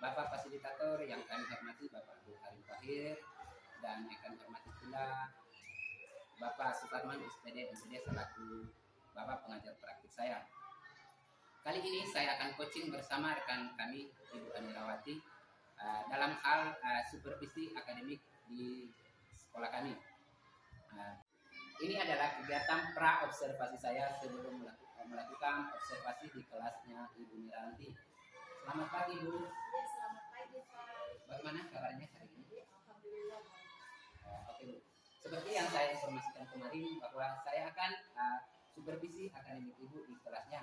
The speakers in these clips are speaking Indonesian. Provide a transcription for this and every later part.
Bapak Fasilitator yang kami hormati Bapak Abdul Karim Fahir, dan yang kami hormati pula Bapak Suparman SPD MPD selaku Bapak pengajar praktik saya. Kali ini saya akan coaching bersama rekan kami Ibu Anirawati dalam hal supervisi akademik di sekolah kami. Ini adalah kegiatan pra-observasi saya sebelum melakukan observasi di kelasnya Ibu Miranti. Selamat pagi, Bu. Ya, selamat pagi, Pak. Bagaimana kabarnya hari ini? Ya, alhamdulillah. Oke, Bu. Seperti yang saya informasikan kemarin bahwa saya akan supervisi akademik Ibu di kelasnya.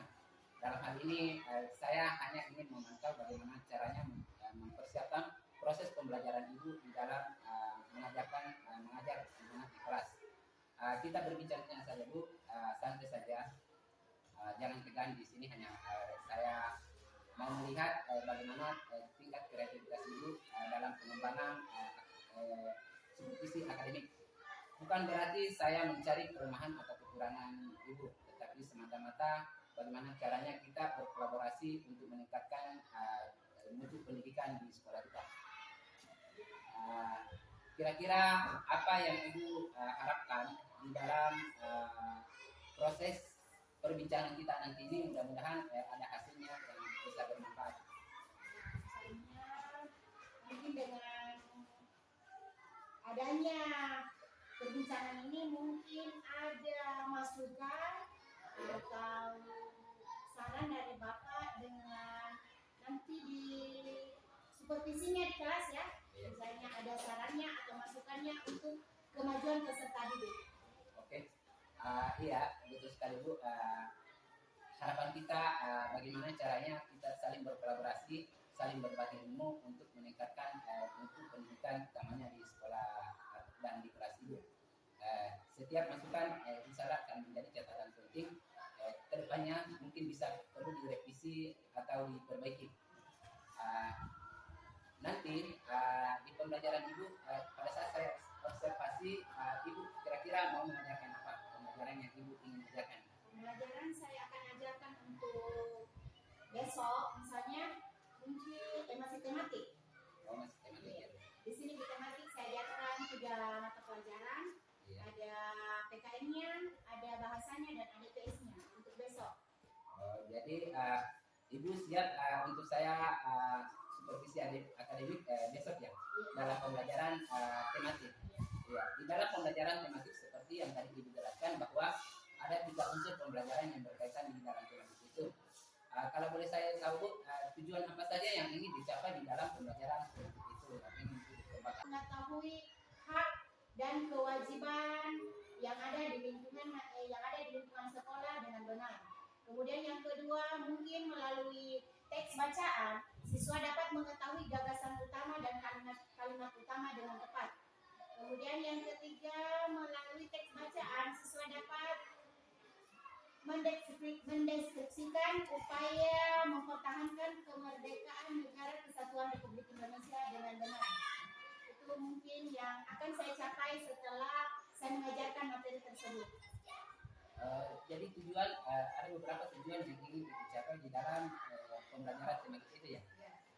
Dalam hal ini saya hanya ingin memantau bagaimana caranya mempersiapkan proses pembelajaran Ibu di dalam mengajar anak di kelas. Kita berbincangnya saja, Bu, santai saja, jangan tegang. Di sini hanya saya mau melihat bagaimana tingkat kreativitas Ibu dalam pengembangan supervisi akademik. Bukan berarti saya mencari kelemahan atau kekurangan Ibu, tetapi semata-mata bagaimana caranya kita berkolaborasi untuk meningkatkan mutu pendidikan di sekolah kita. Kira-kira apa yang Ibu harapkan di dalam proses perbincangan kita nanti ini? Mudah-mudahan ada hasilnya yang bisa bermanfaat. Hasilnya mungkin dengan adanya perbincangan ini mungkin ada masukan atau saran dari Bapak dengan nanti di supervisinya di kelas ya. Misalnya ada sarannya atau masukannya untuk kemajuan peserta didik. Oke, iya betul sekali, Bu. Harapan kita bagaimana caranya kita saling berkolaborasi, saling berbagi ilmu untuk meningkatkan mutu pendidikan utamanya di sekolah dan di kelas Ibu. Setiap masukan insya Allah akan menjadi catatan penting. Kedepannya mungkin bisa perlu direvisi atau diperbaiki. Nanti di pembelajaran Ibu pada saat saya observasi, Ibu kira-kira mau mengajarkan apa pembelajaran yang Ibu ingin ajarkan? Pembelajaran saya akan ajarkan untuk besok, misalnya mungkin masih tematik. Oh, masih tematik ya. Di sini di tematik saya ajarkan 3 mata pelajaran, ada PKN-nya, ada bahasanya, dan ada PS-nya untuk besok. Oh, jadi Ibu siap untuk saya supervisi akademik besok ya, dalam pembelajaran tematik. Ya, di dalam pembelajaran tematik seperti yang tadi Ibu jelaskan bahwa ada 3 unsur pembelajaran yang berkaitan di dalam tematik itu. Kalau boleh saya tahu, tujuan apa saja yang ingin dicapai di dalam pembelajaran tematik itu? Mengetahui hak dan kewajiban yang ada di lingkungan sekolah dengan benar. Kemudian yang kedua, mungkin melalui teks bacaan, siswa dapat mengetahui gagasan utama dan kalimat utama dengan tepat. Kemudian yang ketiga, melalui teks bacaan, siswa dapat mendeskripsikan upaya mempertahankan kemerdekaan negara kesatuan Republik Indonesia dengan benar. Itu mungkin yang akan saya capai setelah saya mengajarkan materi tersebut. Jadi tujuan ada beberapa tujuan yang ingin dicapai di dalam pembelajaran tematik itu ya.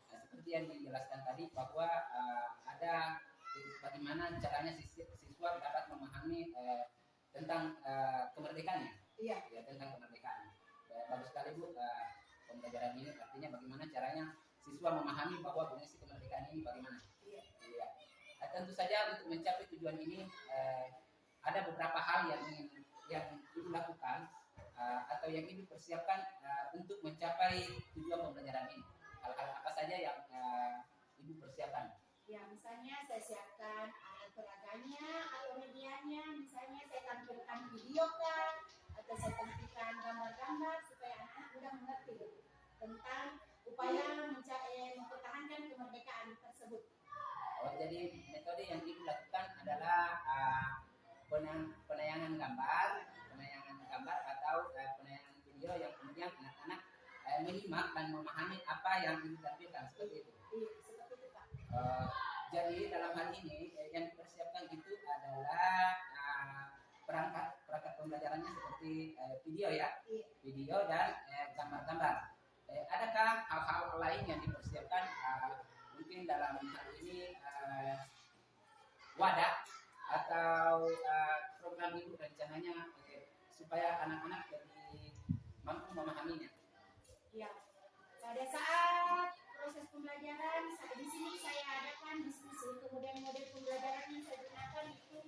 Seperti yang dijelaskan tadi bahwa ada bagaimana caranya siswa dapat memahami tentang kemerdekaannya. Iya. Ya, tentang kemerdekaan. Bagus sekali, Bu, pembelajaran ini artinya bagaimana caranya siswa memahami bahwa fungsi kemerdekaan ini bagaimana. Iya. Tentu saja untuk mencapai tujuan ini ada beberapa hal yang Ibu lakukan atau yang Ibu persiapkan untuk mencapai tujuan pembelajaran ini. Hal-hal apa saja yang Ibu persiapkan? Ya, misalnya saya siapkan alat peraganya atau medianya, misalnya saya tampilkan video kan, atau saya tampilkan gambar-gambar supaya anak-anak mudah mengerti tentang upaya mempertahankan kemerdekaan tersebut. Oh, jadi metode yang Ibu lakukan adalah penayangan gambar atau penayangan video yang kemudian anak-anak menyimak dan memahami apa yang Ibu tampilkan, seperti itu. Iya, seperti itu, Pak. Jadi dalam hal ini yang dipersiapkan itu adalah perangkat pembelajarannya seperti video ya, video dan gambar-gambar. Adakah hal-hal lain yang dipersiapkan mungkin dalam hal ini wadah atau program ibu rencananya supaya anak-anak lebih mampu memahaminya. Ya, pada saat proses pembelajaran di sini saya adakan diskusi, kemudian model pembelajaran yang saya gunakan itu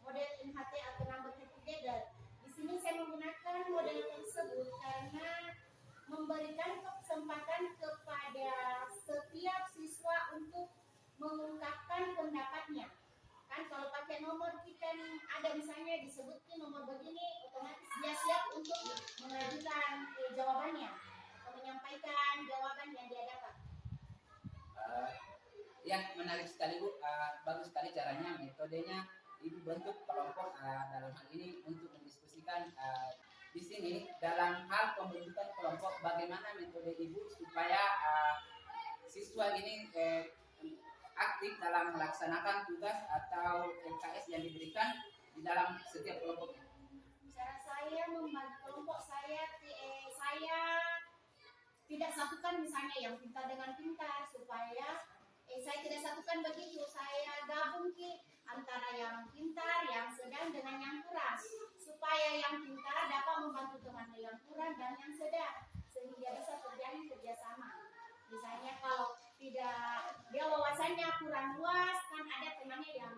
model NHT atau number together. Di sini saya menggunakan model tersebut karena memberikan kesempatan kepada setiap siswa untuk mengungkapkan pendapatnya. Kan kalau pakai nomor kita ada misalnya disebutkan nomor begini, otomatis dia siap untuk mengajukan jawabannya atau menyampaikan jawaban yang dia dapat. Yang menarik sekali Bu, bagus sekali caranya, metodenya Ibu bentuk kelompok dalam hal ini untuk mendiskusikan di sini dalam hal pembentukan kelompok bagaimana metode Ibu supaya siswa ini aktif dalam melaksanakan tugas atau LKS yang diberikan di dalam setiap kelompoknya. Cara saya membantu kelompok saya tidak satukan misalnya yang pintar dengan pintar supaya saya tidak satukan begitu, saya gabung antara yang pintar, yang sedang dengan yang kurang supaya yang pintar dapat membantu temannya yang kurang dan yang sedang sehingga bisa terjadi kerjasama. Misalnya kalau tidak dia wawasannya kurang luas, kan ada temannya yang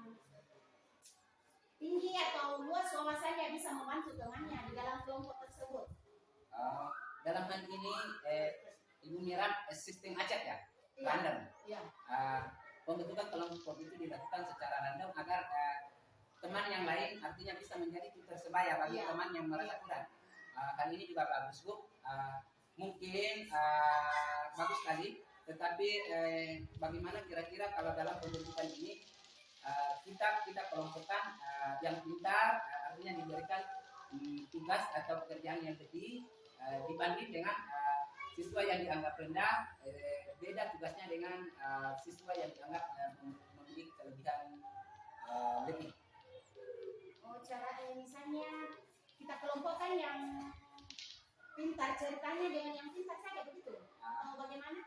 tinggi atau luas wawasannya bisa membantu temannya di dalam kelompok tersebut. Dalam hal ini Ibu Mira sistem acak ya, Iya. random. Ya. Pembentukan kelompok itu dilakukan secara random agar teman yang lain artinya bisa menjadi tutor sebaya bagi Iya. teman yang merasa kurang. Hal ini juga bagus Bu. Mungkin bagus sekali, tetapi bagaimana kira-kira kalau dalam pembentukan ini kita kelompokkan yang pintar artinya diberikan tugas atau pekerjaan yang lebih dibanding dengan siswa yang dianggap rendah, beda tugasnya dengan siswa yang dianggap memiliki kelebihan lebih. Oh, cara misalnya kita kelompokkan yang pintar ceritanya dengan yang pintar saja begitu. Bagaimana?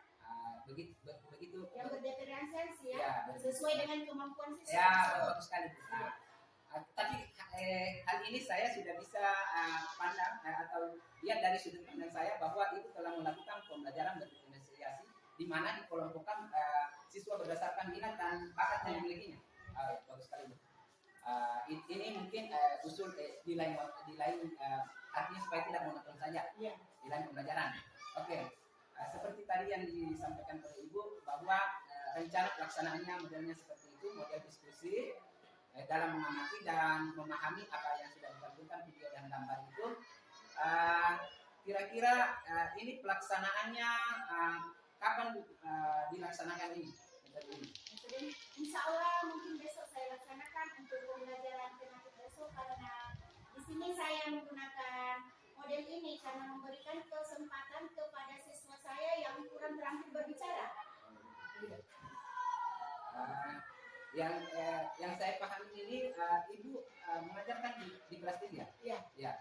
Begitu. Yang berdiferensiasi ya, Ya, sesuai dengan kemampuan siswa. Ya, bagus sekali. Tapi hal ini saya sudah bisa pandang atau lihat dari sudut pandang saya bahwa itu telah melakukan pembelajaran berdiferensiasi di mana dikelompokkan siswa berdasarkan minat dan bakat yang dimilikinya. Bagus sekali Bu. Ini mungkin usul di lain artinya supaya tidak monoton saja Ya. di lain pembelajaran. Oke. Seperti tadi yang disampaikan oleh Ibu bahwa rencana pelaksanaannya modelnya seperti itu, model diskusi dalam mengamati dan memahami apa yang sudah ditampilkan video dan gambar itu. Kira-kira ini pelaksanaannya kapan dilaksanakan ini? Insya Allah mungkin besok saya laksanakan untuk pembelajaran tematik besok karena di sini saya menggunakan model ini karena memberikan kesempatan kepada siswa saya yang kurang terampil berbicara. Yang saya pahami ini Ibu mengajarkan di kelas tinggi ya? Iya. Ya.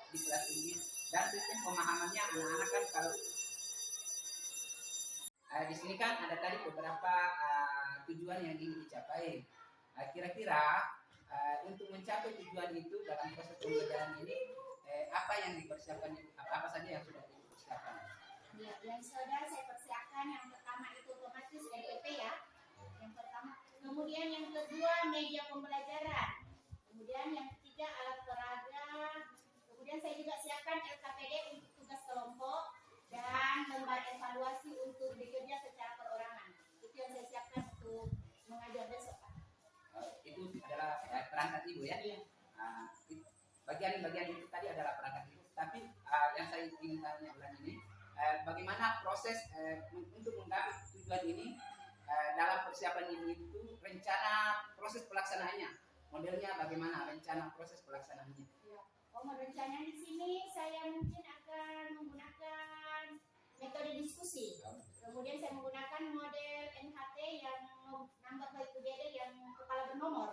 Di kelas tinggi dan sistem pemahamannya anak-anak kan kalau di sini kan ada tadi beberapa tujuan yang ingin dicapai. Kira-kira untuk mencapai tujuan itu dalam proses pembelajaran ini apa yang dipersiapkan? Apa saja yang sudah dipersiapkan? Ya, yang sudah saya persiapkan yang pertama itu otomatis LPP ya. Yang pertama. Kemudian yang kedua media pembelajaran. Kemudian yang ketiga alat peraga. Kemudian saya juga siapkan LKPD untuk tugas kelompok dan lembar evaluasi untuk bekerja secara perorangan. Itu yang saya siapkan untuk mengajar besok Pak. Itu adalah perangkat Ibu ya? Iya. Bagian-bagian itu tadi adalah perangkat Ibu. Tapi yang saya ingin tanya ulang ini, bagaimana proses untuk menggapai tujuan ini dalam persiapan Ibu itu rencana proses pelaksanaannya, modelnya bagaimana rencana proses pelaksanaannya? Ya. Rencananya di sini saya mungkin akan menggunakan metode diskusi. Kemudian saya menggunakan model NHT yang number by together yang kepala bernomor.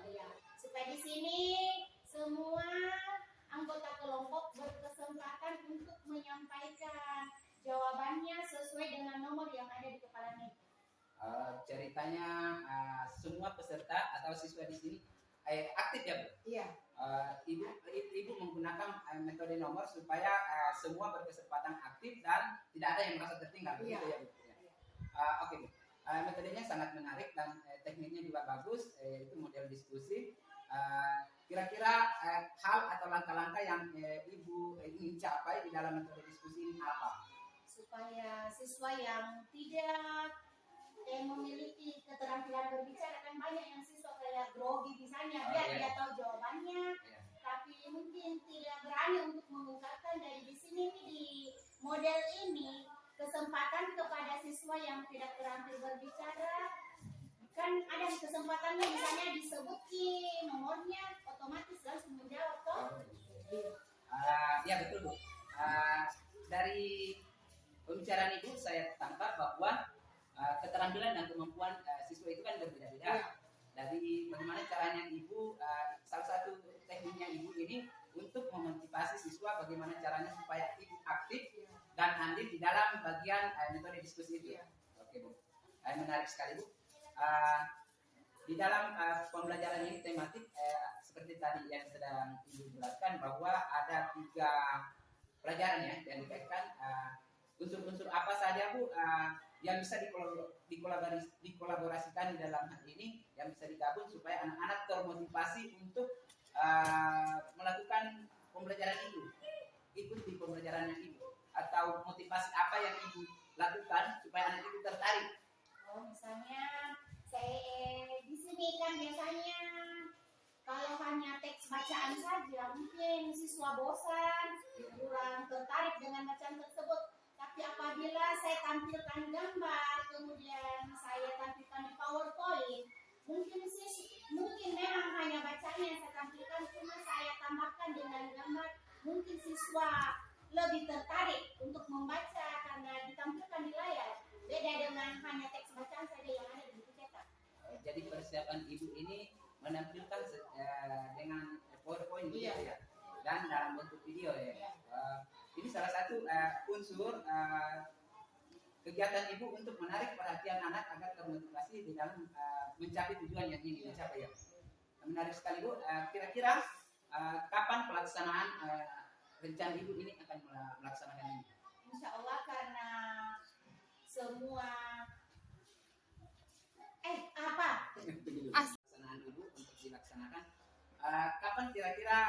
Ya, supaya di sini semua anggota kelompok berkesempatan untuk menyampaikan jawabannya sesuai dengan nomor yang ada di kepalanya. Ceritanya semua peserta atau siswa di sini aktif ya Bu? Iya. Ibu menggunakan metode nomor supaya semua berkesempatan aktif dan tidak ada yang merasa tertinggal, begitu ya Bu? Oke Bu. Metodenya sangat menarik dan tekniknya juga bagus, itu model diskusi. Kira-kira hal atau langkah-langkah yang Ibu ingin capai di dalam metode diskusi ini apa? Supaya siswa yang tidak memiliki keterampilan berbicara, kan banyak yang siswa kayak grogi misalnya, dia tahu jawabannya, tapi mungkin tidak berani untuk mengungkapkan. Dari di sini di model ini kesempatan kepada siswa yang tidak terampil berbicara, kan ada kesempatannya, misalnya disebutin nomornya, otomatis langsung menjawab toh. Ya betul Bu. Dari pembicaraan Ibu saya tangkap bahwa keterampilan dan kemampuan siswa itu kan berbeda-beda. Dari bagaimana caranya Ibu, salah satu tekniknya Ibu ini untuk memotivasi siswa bagaimana caranya supaya Ibu aktif dan andil di dalam bagian metode diskusi itu. Oke Bu, menarik sekali Bu. Di dalam pembelajaran ini tematik seperti tadi yang sedang Ibu jelaskan bahwa ada 3 pelajaran ya yang dikaitkan. Unsur-unsur apa saja Bu yang bisa dikolaborasikan di dalam hal ini, yang bisa digabung supaya anak-anak termotivasi untuk melakukan pembelajaran itu, ikut di pembelajaran Ibu, atau motivasi apa yang Ibu lakukan supaya anak itu tertarik. Misalnya saya di sini kan biasanya kalau hanya teks bacaan saja mungkin siswa bosan, kurang tertarik dengan bacaan tersebut. Tapi apabila saya tampilkan gambar, kemudian saya tampilkan di PowerPoint, mungkin memang hanya bacanya yang saya tampilkan, cuma saya tambahkan dengan gambar, mungkin siswa lebih tertarik untuk membaca karena ditampilkan di layar. Beda dengan hanya teks bacaan saja yang ada di buku cetak. Jadi persiapan Ibu ini menampilkan dengan PowerPoint gitu ya, dan dalam bentuk video ya. Ini salah satu unsur kegiatan Ibu untuk menarik perhatian anak agar termotivasi di dalam mencapai tujuan yang ingin dicapai ya. Menarik sekali Bu. Kira-kira kapan pelaksanaan rencana Ibu ini akan melaksanakan ini? Insya Allah karena semua pelaksanaan Ibu untuk dilaksanakan. Kapan kira-kira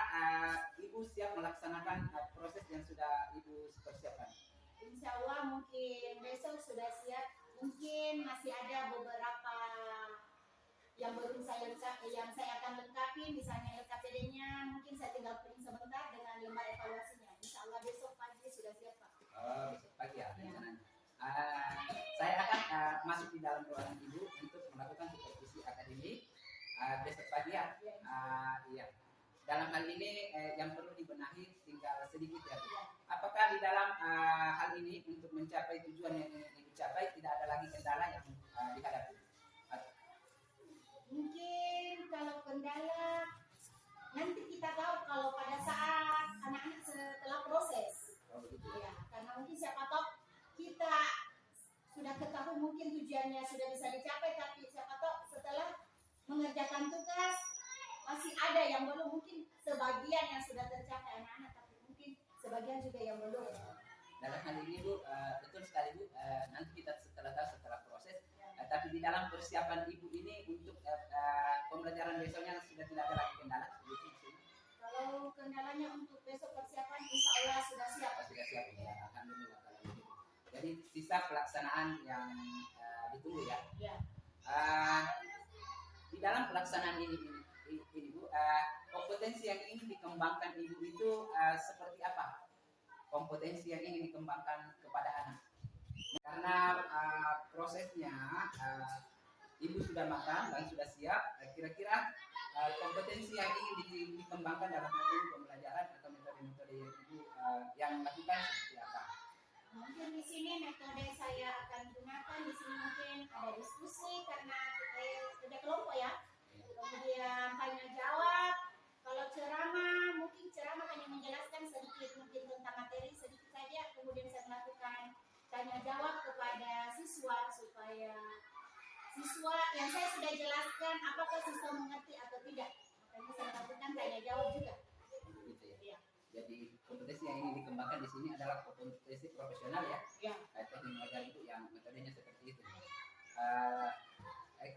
Ibu siap melaksanakan proses yang sudah Ibu persiapkan? Insya Allah mungkin besok sudah siap. Mungkin masih ada beberapa yang belum yang saya akan lengkapi, misalnya LKPD-nya mungkin saya tinggal print sebentar dengan lembar evaluasinya. Insya Allah besok pagi sudah siap Pak. Besok pagi ya rencananya. Saya akan masuk di dalam ruangan Ibu untuk melakukan supervisi akademik besok pagi ya. Iya. Dalam hal ini yang perlu dibenahi tinggal sedikit ya. Apakah di dalam hal ini untuk mencapai tujuan yang ingin dicapai tidak ada lagi kendala yang dihadapi? Mungkin kalau kendala nanti kita tahu kalau pada saat anak-anak setelah proses. Ya, karena mungkin siapa tahu kita sudah ketahui mungkin tujuannya sudah bisa dicapai, tapi siapa tahu setelah mengerjakan tugas masih ada yang belum, mungkin sebagian yang sudah tercapai anak-anak, tapi mungkin sebagian juga yang belum. Dalam hal ini Bu, betul sekali Bu, nanti kita setelah proses, tapi di dalam persiapan Ibu ini untuk pembelajaran besoknya sudah tidak ada lagi kendala. Kalau kendalanya untuk besok persiapan insya Allah sudah siap. Sudah siap ya, alhamdulillah kalau begitu. Jadi sisa pelaksanaan yang ditunggu ya. Di dalam pelaksanaan ini Bu, kompetensi yang ingin dikembangkan Ibu itu seperti apa? Kompetensi yang ingin dikembangkan kepada anak. Karena prosesnya Ibu sudah matang dan sudah siap. Kira-kira kompetensi yang ingin dikembangkan dalam hal ini pembelajaran atau metode-metode yang Ibu yang lakukan seperti apa? Mungkin di sini metode saya akan gunakan di sini mungkin ada diskusi karena kita kerja kelompok ya. Kemudian tanya jawab. Kalau ceramah mungkin ceramah hanya menjelaskan sedikit mungkin tentang materi sedikit saja. Kemudian saya melakukan tanya jawab kepada siswa supaya siswa yang saya sudah jelaskan apakah siswa mengerti atau tidak. Makanya saya lakukan tanya jawab juga. Begitu ya. Ya. Jadi kompetensi yang ingin dikembangkan di sini adalah kompetensi profesional ya. Ya. Teknik mengajar itu yang metodenya seperti itu.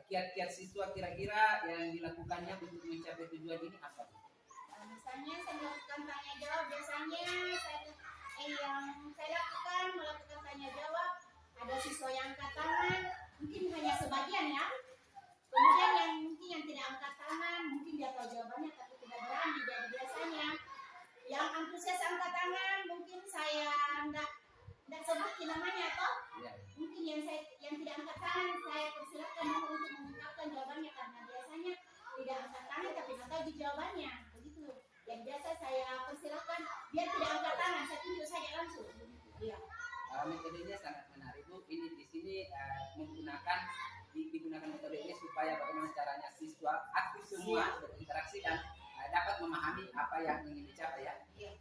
Kiat-kiat siswa kira-kira yang dilakukannya untuk mencapai tujuan ini apa? Misalnya saya melakukan tanya jawab, biasanya yang saya lakukan melakukan tanya jawab, ada siswa yang angkat tangan, mungkin hanya sebagian ya. Kemudian yang mungkin yang tidak angkat tangan, mungkin dia tahu jawabannya tapi tidak berani. Jadi biasanya yang antusias angkat tangan, mungkin saya tidak sebutin namanya toh. Ya. Mungkin yang tidak angkat tangan, saya persilakan untuk mengungkapkan jawabannya karena biasanya tidak angkat tangan tapi tidak tahu jawabannya. Begitu. Yang biasa saya persilakan biar tidak angkat tangan, saya tunjuk saja langsung. Iya. Metodenya sangat menarik Bu. Ini di sini digunakan metode ini supaya bagaimana caranya siswa aktif semua berinteraksi dan dapat memahami apa yang ingin dicapai ya. Iya.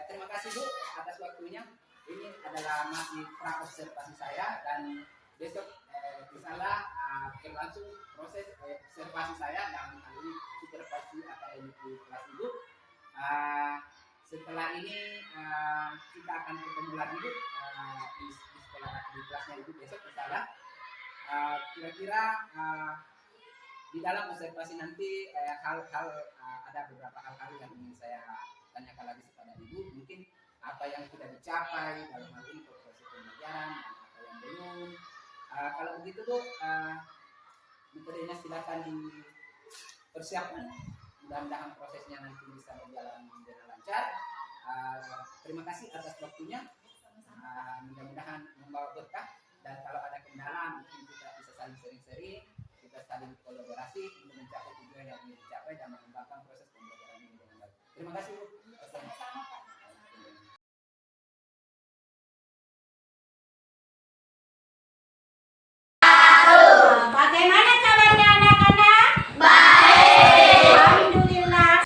Terima kasih Bu atas waktunya. Ini adalah masih pra observasi saya dan besok insyaallah berlangsung proses observasi saya dalam hal ini supervisi akademik di kelas Ibu. Setelah ini kita akan ketemu lagi Bu di sekolah di kelasnya Ibu besok insyaallah. Kira-kira di dalam observasi nanti ada beberapa hal-hal yang ingin saya tanyakan lagi kepada Ibu, mungkin apa yang sudah dicapai dalam hal ini proses pembelajaran dan apa yang belum. Kalau begitu Bu, metodenya silakan dipersiapkan. Mudah-mudahan prosesnya nanti bisa berjalan dengan lancar. Terima kasih atas waktunya. Mudah-mudahan membawa berkah dan kalau ada kendala mungkin kita bisa saling sharing-sharing, kita saling kolaborasi untuk mencapai tujuan yang ingin dicapai dan mengembangkan proses pembelajaran ini dengan baik. Terima kasih Bu. Sama-sama Pak. Bagaimana kabarnya anak-anak? Baik. Alhamdulillah.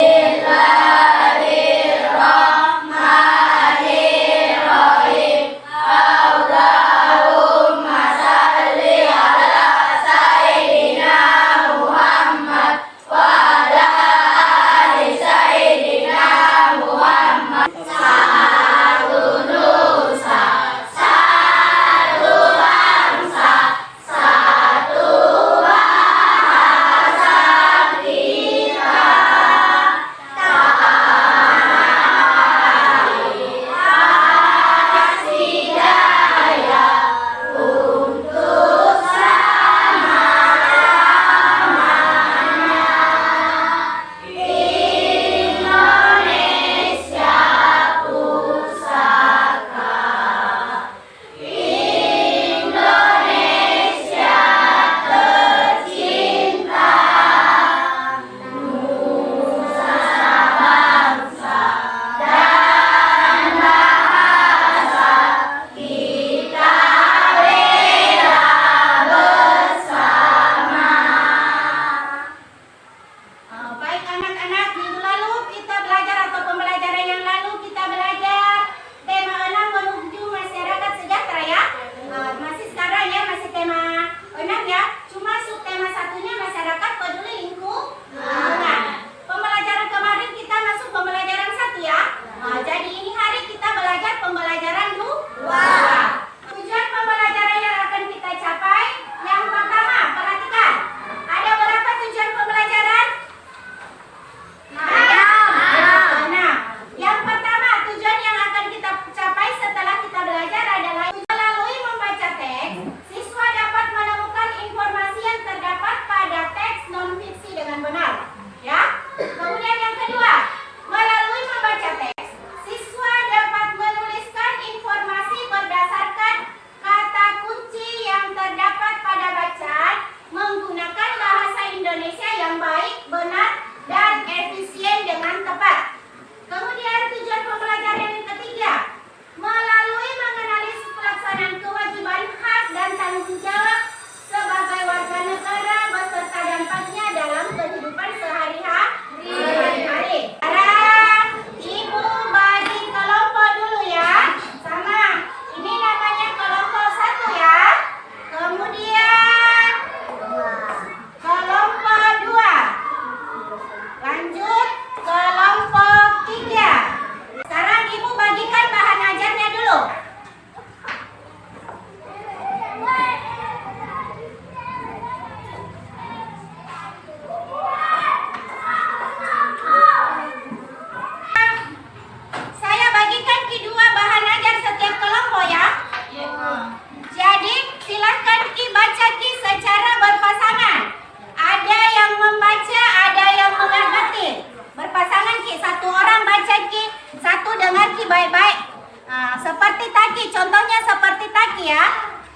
seperti Taki, contohnya seperti Taki ya.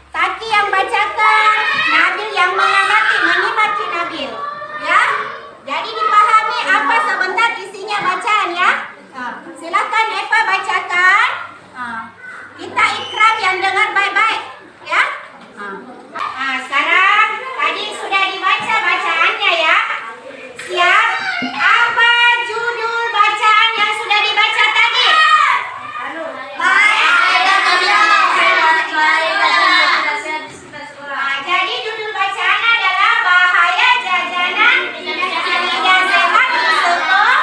Taki yang bacakan, Nabil yang menyimak Nabil. Ya, jadi dipahami apa sebentar isinya bacaan ya. Silakan Eva bacakan. Kita ikram yang dengar baik-baik ya. Sekarang tadi sudah dibaca bacaannya ya. Siap? Apa judul bacaan yang sudah dibaca tadi? Jadi judul bacaan adalah bahaya jajanan tidak sehat di sekolah.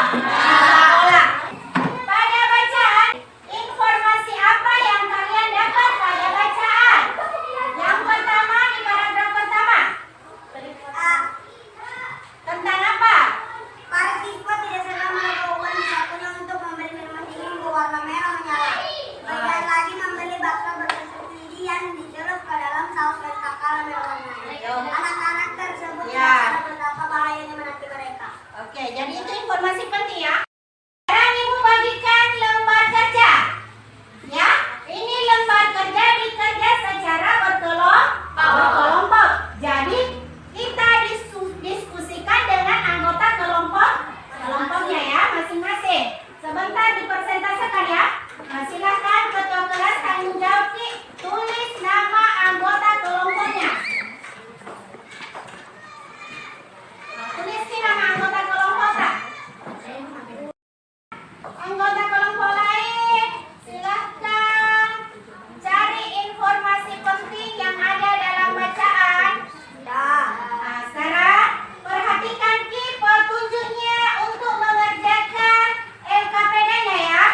Pada bacaan, informasi apa yang kalian dapat pada bacaan? Yang pertama di paragraf pertama. Tentang apa? Para siswa tidak serta melakukan satunya untuk membeli minuman dingin berwarna merah menyala. Bagian lagi membeli bakso bersubsidi yang dicelup ke dalam saus dan kakao berwarna. Anak-anak tersebut tidak sadar betapa bahayanya menanti mereka. Oke, jadi itu informasi penting ya. Sekarang Ibu bagikan lembar kerja. Ya, ini lembar kerja dikerja secara berkelompok. Jadi kita diskusikan dengan anggota kelompoknya ya masing-masing. Sebentar dipresentasikan ya. Silakan ketua kelas tanggung jawab tulis nama anggota kelompoknya. Tuliskan nama anggota kelompok. Anggota kelompok lain, silahkan cari informasi penting yang ada dalam bacaan. Sekarang perhatikan petunjuknya untuk mengerjakan LKPD-nya ya.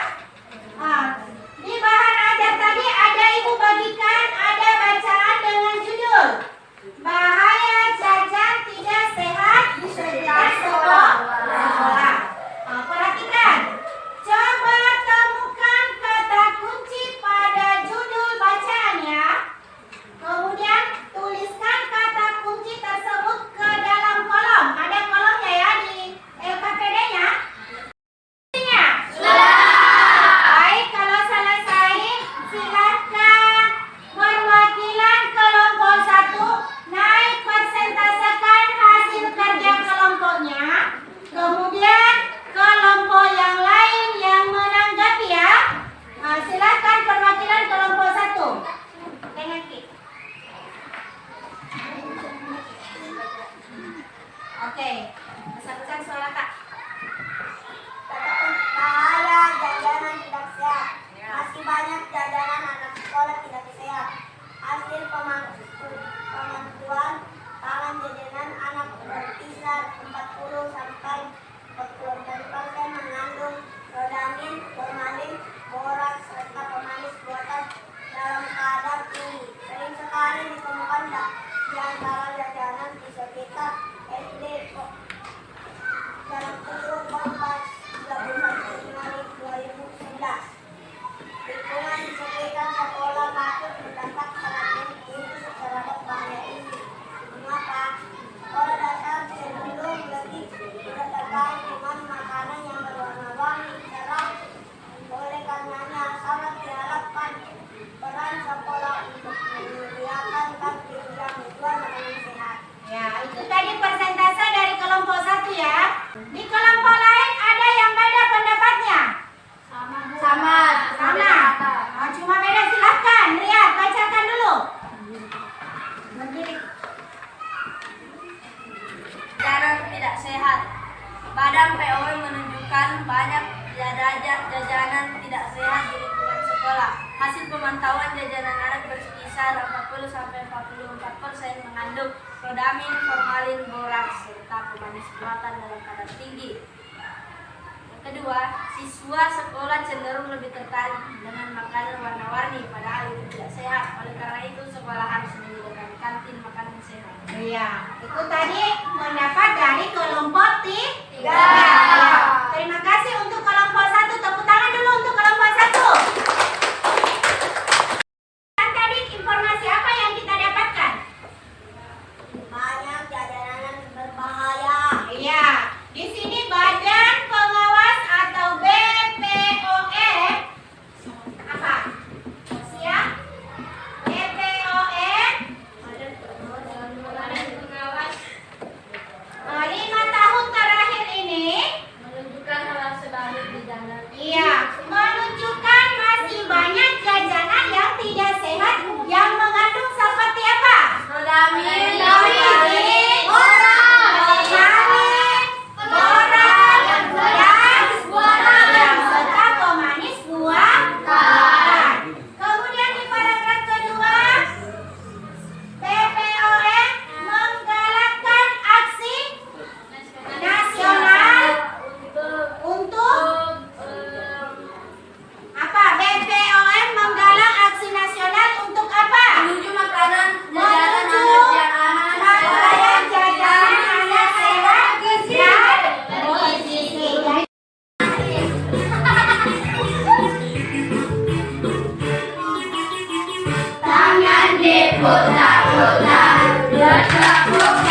Di bahan ajar tadi ada Ibu bagikan ada bacaan dengan judul bahaya jajan tidak sehat di sekitar sekolah. Perhatikan. Coba temukan kata kunci pada judul bacaannya. Kemudian tuliskan kata kunci tersebut ke dalam kolom. Ada kolomnya ya di LKPD-nya. Baik, kalau selesai silakan perwakilan kelompok 1 naik persentasekan hasil kerja kelompoknya. Kemudian kelompok yang lain yang menanggapi ya. Silakan perwakilan kelompok 1. Dengan Ki. Oke, besar-besar suara Kak. Bahaya jajanan tidak sehat. Masih banyak jajanan anak sekolah tidak sehat. Hasil pemantuan tangan jajanan anak berkisar 40 sampai 40% mengandung rodamin, formalin, boraks serta pemanis buatan dalam kadar tinggi. Sering sekali ditemukan di antara jajanan di sekitar SD dalam kurun Kompas 31 Januari 2011. Lingkungan di sekitar sekolah patut mendapat perhatian khusus terhadap bahaya ini. Mengapa? Sekolah dasar cenderung lebih terkait dengan makanan yang berwarna-warni cerah. Oleh karenanya sangat diharapkan peran sekolah untuk menyediakan kantin yang menjual makanan sehat. Ya, itu tadi persentase dari kelompok 1 ya. Di kelompok lain ada yang beda pendapatnya? Sama. Cuma beda, silahkan. Lihat, bacakan dulu. Berdiri. Jajanan tidak sehat. Badan POM menunjukkan banyak jajanan tidak sehat di lingkungan sekolah. Hasil pemantauan jajanan anak berkisar 40-44% mengandung rodamin, formalin, boraks, serta pemanis buatan dalam kadar tinggi. Yang kedua, siswa sekolah cenderung lebih tertarik dengan makanan warna-warni, padahal itu tidak sehat. Oleh karena itu, sekolah harus menyediakan kantin makanan sehat. Iya, itu tadi pendapat dari kelompok 3. Ya. Terima kasih untuk kelompok 1. Tepuk tangan dulu untuk kelompok 1. Dan tadi informasi apa yang kita dapatkan? Banyak jajanan berbahaya. Iya, di sini Badan Pengawas atau BPOM apa? Putar-putar, dia tak